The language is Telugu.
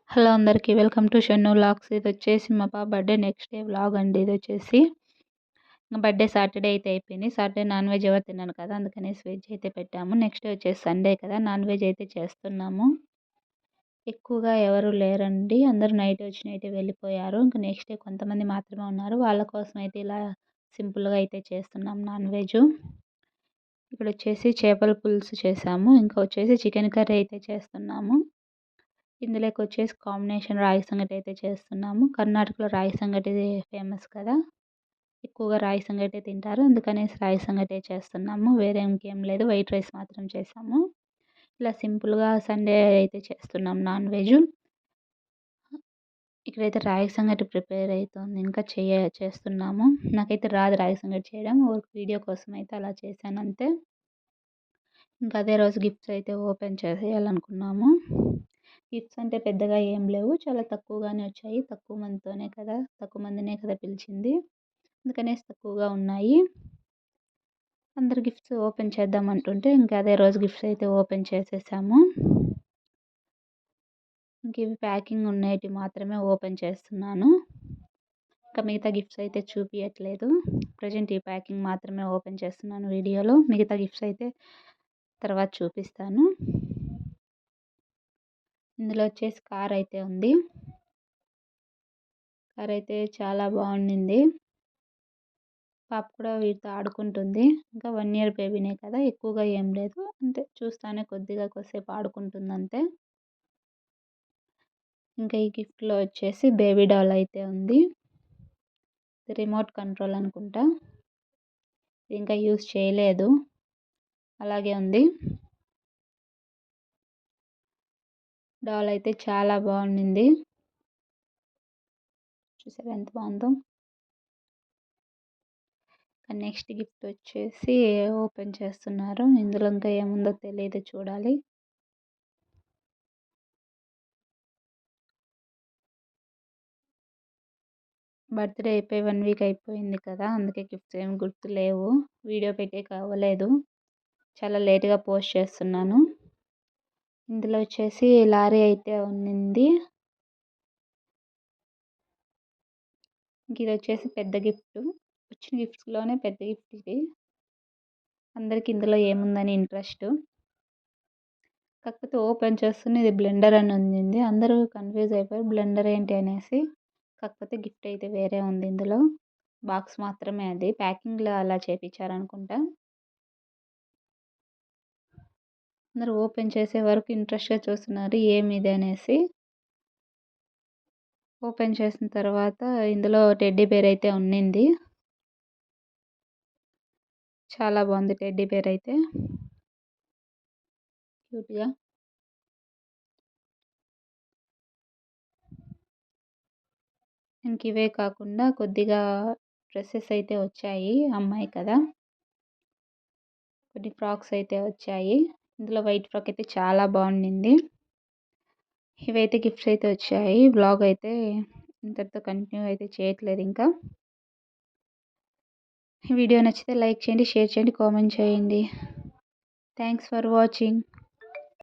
హలో అందరికీ వెల్కమ్ టు షన్ను వ్లాగ్స్. ఇది వచ్చేసి మా పాప బర్త్డే నెక్స్ట్ డే వ్లాగ్ అండి. ఇది వచ్చేసి బర్త్డే సాటర్డే అయితే అయిపోయింది. సాటర్డే నాన్ వెజ్ ఎవరు తిన్నాను కదా, అందుకనేసి వెజ్ అయితే పెట్టాము. నెక్స్ట్ డే వచ్చేసి సండే కదా, నాన్ వెజ్ అయితే చేస్తున్నాము. ఎక్కువగా ఎవరు లేరండి, అందరూ నైట్ వచ్చి నైట్ వెళ్ళిపోయారు. ఇంకా నెక్స్ట్ డే కొంతమంది మాత్రమే ఉన్నారు. వాళ్ళ కోసం అయితే ఇలా సింపుల్గా అయితే చేస్తున్నాం నాన్ వెజ్. ఇక్కడ వచ్చేసి చేపల పులుసు చేసాము, ఇంకా వచ్చేసి చికెన్ కర్రీ అయితే చేస్తున్నాము. ఇందులోకి వచ్చేసి కాంబినేషన్ రాగి సంగటి అయితే చేస్తున్నాము. కర్ణాటకలో రాగి సంగటి ఫేమస్ కదా, ఎక్కువగా రాగి సంగటి తింటారు, అందుకనేసి రాగి సంగటి చేస్తున్నాము. వేరే ఇంకేం లేదు, వైట్ రైస్ మాత్రం చేసాము. ఇలా సింపుల్గా సండే అయితే చేస్తున్నాం నాన్ వెజ్. ఇక్కడైతే రాగి సంగటి ప్రిపేర్ అవుతుంది, ఇంకా చేస్తున్నాము. నాకైతే రాదు రాగి సంగటి చేయడం, ఒక వీడియో కోసం అయితే అలా చేశాను అంతే. ఇంకా అదే రోజు గిఫ్ట్స్ అయితే ఓపెన్ చేసేయాలనుకున్నాము. గిఫ్ట్స్ అంటే పెద్దగా ఏం లేవు, చాలా తక్కువగానే వచ్చాయి. తక్కువ మందినే కదా పిలిచింది, అందుకనేసి తక్కువగా ఉన్నాయి. అందరు గిఫ్ట్స్ ఓపెన్ చేద్దాం అంటుంటే ఇంకా అదే రోజు గిఫ్ట్స్ అయితే ఓపెన్ చేసేసాము. ఇంక ఇవి ప్యాకింగ్ ఉన్నవి మాత్రమే ఓపెన్ చేస్తున్నాను. ఇంకా మిగతా గిఫ్ట్స్ అయితే చూపించట్లేదు. ప్రజెంట్ ఈ ప్యాకింగ్ మాత్రమే ఓపెన్ చేస్తున్నాను వీడియోలో. మిగతా గిఫ్ట్స్ అయితే తర్వాత చూపిస్తాను. ఇందులో వచ్చేసి కార్ అయితే ఉంది. కార్ అయితే చాలా బాగుండింది. పాప కూడా వీటితో ఆడుకుంటుంది. ఇంకా 1 ఇయర్ బేబీనే కదా, ఎక్కువగా ఏం లేదు, అంతే చూస్తానే కొద్దిగా కొద్దిసేపు ఆడుకుంటుంది అంతే. ఇంకా ఈ గిఫ్ట్లో వచ్చేసి బేబీ డాల్ అయితే ఉంది. రిమోట్ కంట్రోల్ అనుకుంటా, ఇంకా యూజ్ చేయలేదు, అలాగే ఉంది. డాల్ అయితే చాలా బాగుండింది, చూసారా ఎంత బాగుందో. నెక్స్ట్ గిఫ్ట్ వచ్చేసి ఓపెన్ చేస్తున్నారు. ఇందులో ఇంకా ఏముందో తెలియదు, చూడాలి. బర్త్డే అయిపోయి 1 వీక్ అయిపోయింది కదా, అందుకే గిఫ్ట్స్ ఏమి గుర్తు లేవు. వీడియో పెట్టే కావలేదు, చాలా లేట్గా పోస్ట్ చేస్తున్నాను. ఇందులో వచ్చేసి లారీ అయితే ఉన్నింది. ఇంక ఇది వచ్చేసి పెద్ద గిఫ్ట్, వచ్చిన గిఫ్ట్స్లోనే పెద్ద గిఫ్ట్ ఇది. అందరికి ఇందులో ఏముందని ఇంట్రెస్ట్, కాకపోతే ఓపెన్ చేస్తున్న ఇది బ్లెండర్ అని ఉంది. అందరూ కన్ఫ్యూజ్ అయిపోయారు, బ్లెండర్ ఏంటి అనేసి. కాకపోతే గిఫ్ట్ అయితే వేరే ఉంది. ఇందులో బాక్స్ మాత్రమే, అది ప్యాకింగ్లో అలా చేపించారనుకుంటా. అందరూ ఓపెన్ చేసే వరకు ఇంట్రెస్ట్గా చూస్తున్నారు ఏమి ఇది అనేసి. ఓపెన్ చేసిన తర్వాత ఇందులో టెడ్డీ బేర్ అయితే ఉన్నింది. చాలా బాగుంది టెడ్డీ బేర్ అయితే, క్యూట్గా. ఇంక ఇవే కాకుండా కొద్దిగా డ్రెస్సెస్ అయితే వచ్చాయి, అమ్మాయి కదా, కొన్ని ఫ్రాక్స్ అయితే వచ్చాయి. ఇందులో వైట్ ఫ్రాక్ అయితే చాలా బాగుండింది. ఇవైతే గిఫ్ట్స్ అయితే వచ్చాయి. బ్లాగ్ అయితే ఇంతటితో కంటిన్యూ అయితే చేయట్లేదు. ఇంకా ఈ వీడియో నచ్చితే లైక్ చేయండి, షేర్ చేయండి, కామెంట్ చేయండి. Thanks for watching.